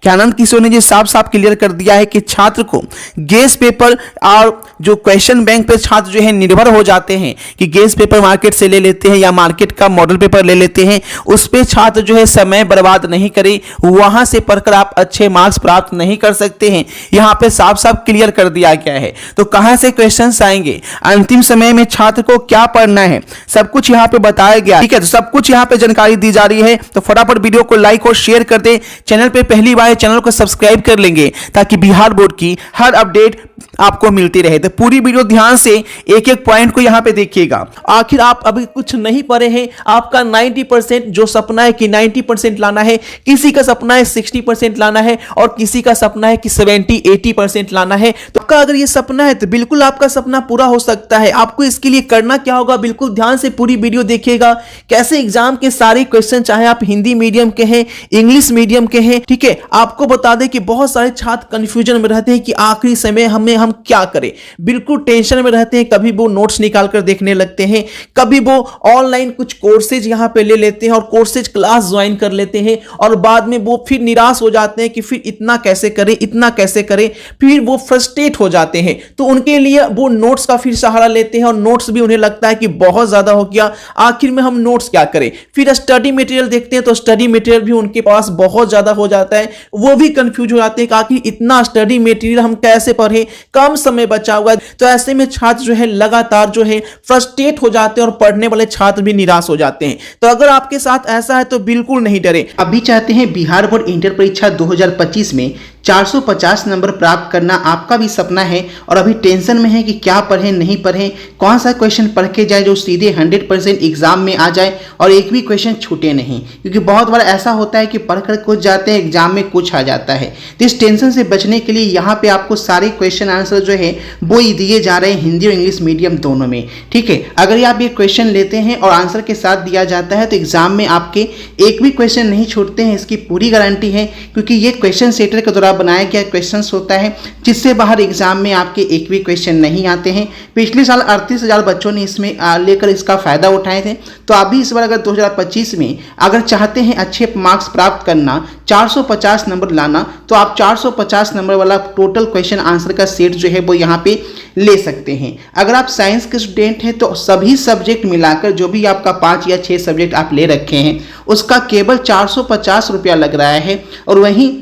कि आनंद किशोर ने ये साफ साफ क्लियर कर दिया है कि छात्र को गेस पेपर और जो क्वेश्चन बैंक पे छात्र जो है निर्भर हो जाते हैं कि गेस पेपर मार्केट से ले लेते हैं या मार्केट का मॉडल पेपर ले लेते हैं, उस पे छात्र जो है समय बर्बाद नहीं करे, वहां से पढ़कर आप अच्छे मार्क्स प्राप्त नहीं कर सकते हैं। यहां पे साफ साफ क्लियर कर दिया गया है। तो कहां से क्वेश्चंस आएंगे, अंतिम समय में छात्र को क्या पढ़ना है, सब कुछ यहां पे बताया गया। ठीक है, तो सब कुछ यहां पे जानकारी दी जा रही है। तो फटाफट वीडियो को लाइक और शेयर कर दे। चैनल पे पहली बार है, चैनल को सब्सक्राइब कर लेंगे ताकि बिहार बोर्ड की हर अपडेट आपको मिलती रहे। तो पूरी वीडियो ध्यान से एक एक पॉइंट को यहां पे देखिएगा। आखिर आप अभी कुछ नहीं पढ़े हैं, आपका 90% जो सपना है कि 90% लाना है, किसी का सपना है 60% लाना है और किसी का सपना है कि 70-80% लाना है। तो आपका अगर ये सपना है तो बिल्कुल आपका सपना पूरा हो सकता है। आपको इसके लिए करना क्या होगा, बिल्कुल ध्यान से पूरी वीडियो देखिएगा। कैसे एग्जाम के सारे क्वेश्चन, चाहे आप हिंदी मीडियम के हैं, इंग्लिश मीडियम के हैं, ठीक है। आपको बता दें कि बहुत सारे छात्र कंफ्यूजन में रहते हैं कि आखिरी समय हम क्या करें, बिल्कुल टेंशन में रहते हैं। कभी वो नोट्स निकाल कर देखने लगते हैं, कभी वो ऑनलाइन कुछ कोर्सेज यहां पे ले लेते हैं और कोर्सेज क्लास ज्वाइन कर लेते हैं और बाद में वो फिर निराश हो जाते हैं कि फिर इतना कैसे करें, इतना कैसे करें, फिर वो फ्रस्ट्रेट हो जाते हैं। तो उनके लिए वो नोट्स का फिर सहारा लेते हैं और नोट्स भी उन्हें लगता है कि बहुत ज्यादा हो गया, आखिर में हम नोट्स क्या करें। फिर स्टडी मटेरियल देखते हैं तो स्टडी मटेरियल भी उनके पास बहुत ज्यादा हो जाता है, वो भी कंफ्यूज हो जाते हैं कि आखिर इतना स्टडी मटेरियल हम कैसे पढ़ें, कम समय बचा हुआ है। तो ऐसे में छात्र जो है लगातार जो है फ्रस्ट्रेट हो जाते हैं और पढ़ने वाले छात्र भी निराश हो जाते हैं। तो अगर आपके साथ ऐसा है तो बिल्कुल नहीं डरे। अभी चाहते हैं बिहार बोर्ड इंटर परीक्षा 2025 में 450 नंबर प्राप्त करना, आपका भी सपना है और अभी टेंशन में है कि क्या पढ़ें नहीं पढ़ें, कौन सा क्वेश्चन पढ़ के जाए जो सीधे 100% एग्जाम में आ जाए और एक भी क्वेश्चन छूटे नहीं। क्योंकि बहुत बार ऐसा होता है कि पढ़कर कुछ जाते हैं, एग्जाम में कुछ आ जाता है। तो इस टेंशन से बचने के लिए यहाँ पे आपको सारे क्वेश्चन आंसर जो है वो दिए जा रहे हैं हिंदी और इंग्लिश मीडियम दोनों में। ठीक है, अगर आप ये क्वेश्चन लेते हैं और आंसर के साथ दिया जाता है तो एग्जाम में आपके एक भी क्वेश्चन नहीं छूटते हैं, इसकी पूरी गारंटी है। क्योंकि ये क्वेश्चन सेटर के द्वारा बनाया गया क्वेश्चंस होता है जिससे बाहर एग्जाम में आपके एक भी क्वेश्चन नहीं आते हैं। पिछले साल 38,000 बच्चों ने इसमें लेकर इसका फायदा उठाए थे। तो आप भी इस बार अगर 2025 में अगर चाहते हैं अच्छे मार्क्स प्राप्त करना, 450 नंबर लाना, तो आप 450 नंबर वाला टोटल क्वेश्चन आंसर का सेट जो है वो यहाँ पे ले सकते हैं। अगर आप साइंस के स्टूडेंट हैं तो सभी सब्जेक्ट मिलाकर जो भी आपका 5 या 6 सब्जेक्ट आप ले रखे हैं उसका केवल 450 रुपया लग रहा है। और वहीं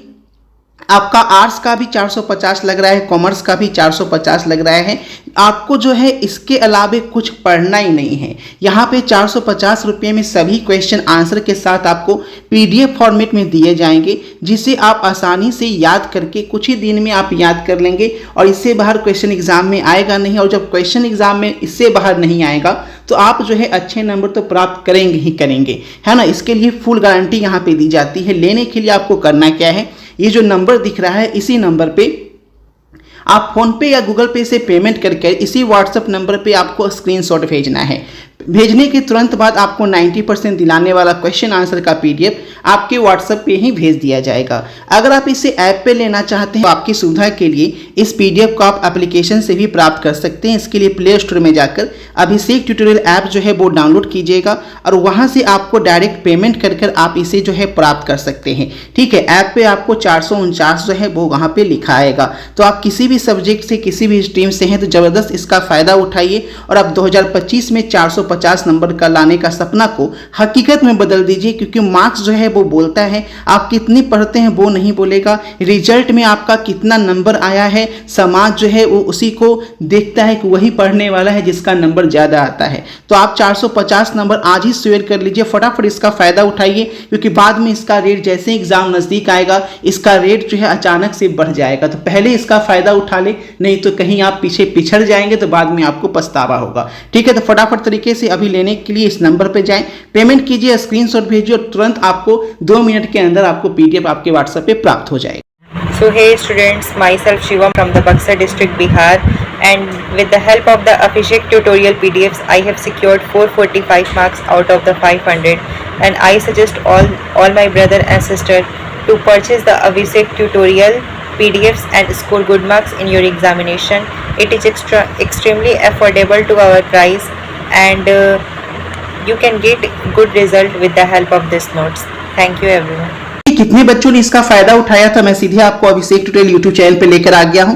आपका आर्ट्स का भी 450 लग रहा है, कॉमर्स का भी 450 लग रहा है। आपको जो है इसके अलावे कुछ पढ़ना ही नहीं है। यहाँ पे 450 रुपये में सभी क्वेश्चन आंसर के साथ आपको PDF फॉर्मेट में दिए जाएंगे, जिसे आप आसानी से याद करके कुछ ही दिन में आप याद कर लेंगे और इससे बाहर क्वेश्चन एग्जाम में आएगा नहीं। और जब क्वेश्चन एग्जाम में इससे बाहर नहीं आएगा तो आप जो है अच्छे नंबर तो प्राप्त करेंगे ही करेंगे, है ना। इसके लिए फुल गारंटी यहाँ पे दी जाती है। लेने के लिए आपको करना क्या है, ये जो नंबर दिख रहा है इसी नंबर पे आप फोन पे या गूगल पे से पेमेंट करके इसी व्हाट्सएप नंबर पे आपको स्क्रीनशॉट भेजना है। भेजने के तुरंत बाद आपको 90% दिलाने वाला क्वेश्चन आंसर का PDF आपके व्हाट्सएप पे ही भेज दिया जाएगा। अगर आप इसे ऐप पे लेना चाहते हैं तो आपकी सुविधा के लिए इस PDF को आप एप्लीकेशन से भी प्राप्त कर सकते हैं। इसके लिए प्ले स्टोर में जाकर अभिषेक ट्यूटोरियल ऐप जो है वो डाउनलोड कीजिएगा और वहाँ से आपको डायरेक्ट पेमेंट कर आप इसे जो है प्राप्त कर सकते हैं। ठीक है, ऐप पे आपको 449 जो है वो वहाँ पे लिखा आएगा। तो आप किसी भी सब्जेक्ट से, किसी भी स्ट्रीम से हैं तो ज़बरदस्त इसका फ़ायदा उठाइए और आप 2025 में 450 नंबर का लाने का सपना को हकीकत में बदल दीजिए। क्योंकि मार्क्स जो है वो बोलता है, आप कितनी पढ़ते हैं वो नहीं बोलेगा। रिजल्ट में आपका कितना नंबर आया है, समाज जो है वो उसी को देखता है कि वही पढ़ने वाला है जिसका नंबर ज़्यादा आता है। तो आप 450 नंबर आज ही शेयर कर लीजिए, फटाफट इसका फ़ायदा उठाइए। क्योंकि बाद में इसका रेट जैसे ही एग्ज़ाम नज़दीक आएगा इसका रेट जो है अचानक से बढ़ जाएगा। तो पहले इसका फ़ायदा उठा ले, नहीं तो कहीं आप पीछे पिछड़ जाएंगे तो बाद में आपको पछतावा होगा। ठीक है, तो फटाफट तरीके से अभी लेने के लिए इस नंबर पे जाएं, पेमेंट कीजिए, स्क्रीनशॉट भेजिए और तुरंत आपको 2 मिनट के अंदर आपको PDF आपके व्हाट्सएप पे प्राप्त हो जाएगा। So hey students, myself Shivam from the Buxar district, Bihar, and with the help of the Abhishek tutorial PDFs, I have secured 445 marks out of the 500, and I suggest all my brother and sister to purchase the Abhishek tutorial PDFs and score good marks in your examination. It is extremely affordable to our price, and you can get good result with the help of this notes. Thank you everyone. कितने बच्चों ने इसका फायदा उठाया था, मैं सीधे आपको अभिषेक ट्यूटोरियल यूट्यूब चैनल पे लेकर आ गया हूं।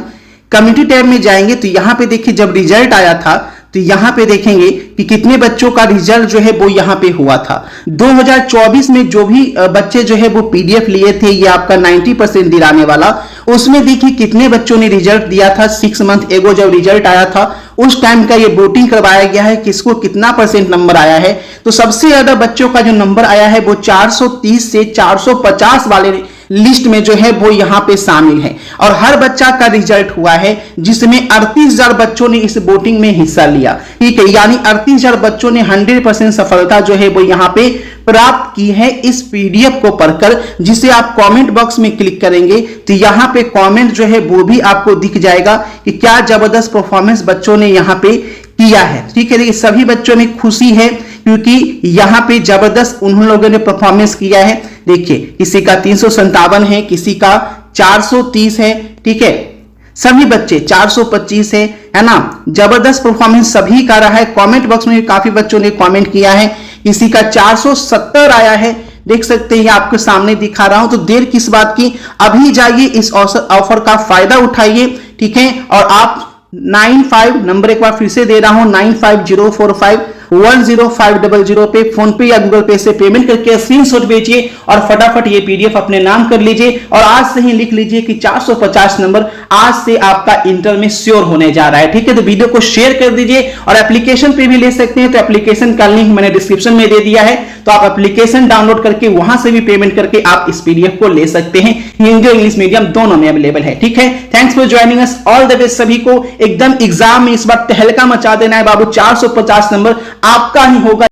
कम्युनिटी टैब में जाएंगे तो यहाँ पे देखिए जब रिजल्ट आया था तो यहाँ पे देखेंगे कि कितने बच्चों का रिजल्ट जो है वो यहाँ पे हुआ था। 2024 में जो भी बच्चे जो है वो पीडीएफ लिए थे, ये आपका 90% दिलाने वाला, उसमें देखिए कितने बच्चों ने रिजल्ट दिया था। 6 मंथ एगो जब रिजल्ट आया था उस टाइम का ये वोटिंग करवाया गया है, किसको कितना % नंबर आया है। तो सबसे ज्यादा बच्चों का जो नंबर आया है वो 430 से 450 वाले लिस्ट में जो है वो यहाँ पे शामिल है। और हर बच्चा का रिजल्ट हुआ है जिसमें 38,000 बच्चों ने इस वोटिंग में हिस्सा लिया। ठीक है, यानी 38,000 बच्चों ने 100% सफलता जो है वो यहाँ पे प्राप्त की है इस पीडीएफ को पढ़कर। जिसे आप कमेंट बॉक्स में क्लिक करेंगे तो यहाँ पे कमेंट जो है वो भी आपको दिख जाएगा कि क्या जबरदस्त परफॉर्मेंस बच्चों ने यहाँ पे किया है। ठीक है, देखिए सभी बच्चों में खुशी है क्योंकि यहाँ पे जबरदस्त उन लोगों ने परफॉर्मेंस किया है। देखिए किसी का 357 है, किसी का 430 है। ठीक है, सभी बच्चे 425 है ना। जबरदस्त परफॉर्मेंस सभी का रहा है। कमेंट बॉक्स में काफी बच्चों ने कमेंट किया है, किसी का 470 आया है। देख सकते हैं, आपके सामने दिखा रहा हूं। तो देर किस बात की, अभी जाइए इस ऑफर का फायदा उठाइए। ठीक है, और आप 95 नंबर एक बार फिर से दे रहा हूं, 9504510500 पे फोन पे या गूगल पे से पेमेंट करके स्क्रीनशॉट भेजिए और फटाफट ये पीडीएफ अपने नाम कर लीजिए। और आज से ही लिख लीजिए कि 450 नंबर आज से आपका इंटर में श्योर होने जा रहा है। ठीक है, तो वीडियो को शेयर कर दीजिए और एप्लीकेशन पे भी ले सकते हैं। तो एप्लीकेशन का लिंक मैंने डिस्क्रिप्शन में दे दिया है, तो आप एप्लीकेशन डाउनलोड करके वहां से भी पेमेंट करके आप इस पीडीएफ को ले सकते हैं। हिंदी और इंग्लिश मीडियम दोनों में अवेलेबल है। ठीक है, thanks for joining us, all the best सभी को। एकदम एग्जाम में इस बार तहलका मचा देना है बाबू। 450 नंबर आपका ही होगा।